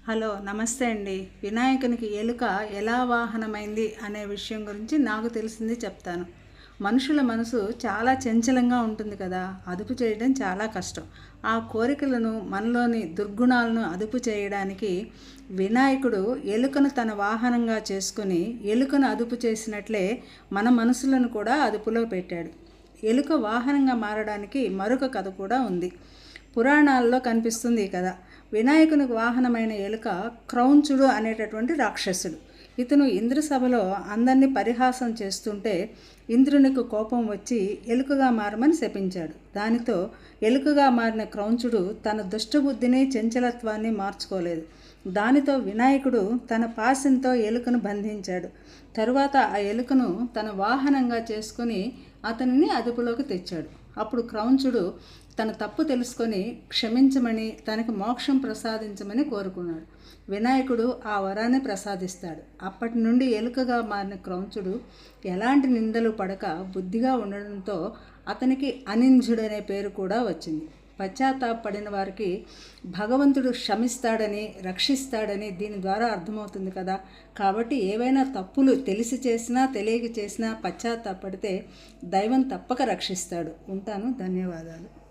Hello నమస్తే అండి. వినాయకునికి ఎలుక ఎలా వాహనమైంది అనే విషయం గురించి నాకు తెలిసింది చెప్తాను. మనుషుల మనసు చాలా చంచలంగా ఉంటుంది కదా, అదుపు చేయడం చాలా కష్టం. ఆ కోరికలను, మనలోని దుర్గుణాలను అదుపు చేయడానికి వినాయకుడు ఎలుకను తన వాహనంగా చేసుకుని ఎలుకను అదుపు చేసినట్లే మన మనసులను కూడా అదుపులో పెట్టాడు. ఎలుక వాహనంగా మారడానికి మరొక కథ కూడా ఉంది. పురాణాల్లో కనిపిస్తుంది ఈ కథ. వినాయకునికి వాహనమైన ఎలుక క్రౌంచుడు అనేటటువంటి రాక్షసుడు. ఇతను ఇంద్రసభలో అందరినీ పరిహాసం చేస్తుంటే ఇంద్రునికి కోపం వచ్చి ఎలుకగా మారమని శపించాడు. దానితో ఎలుకగా మారిన క్రౌంచుడు తన దుష్టబుద్ధిని, చంచలత్వాన్ని మార్చుకోలేదు. దానితో వినాయకుడు తన పాశంతో ఎలుకను బంధించాడు. తరువాత ఆ ఎలుకను తన వాహనంగా చేసుకొని అతనిని అదుపులోకి తెచ్చాడు. అప్పుడు క్రౌంచుడు తన తప్పు తెలుసుకొని క్షమించమని, తనకు మోక్షం ప్రసాదించమని కోరుకున్నాడు. వినాయకుడు ఆ వరాన్ని ప్రసాదిస్తాడు. అప్పటి నుండి ఎలుకగా మారిన క్రౌంచుడు ఎలాంటి నిందలు పడక బుద్ధిగా ఉండడంతో అతనికి అనింజుడనే పేరు కూడా వచ్చింది. పశ్చాత్తాపడిన వారికి భగవంతుడు క్షమిస్తాడని, రక్షిస్తాడని దీని ద్వారా అర్థమవుతుంది కదా. కాబట్టి ఏవైనా తప్పులు తెలిసి చేసినా తెలియక చేసినా పశ్చాత్తాపడితే దైవం తప్పక రక్షిస్తాడు. ఉంటాను. ధన్యవాదాలు.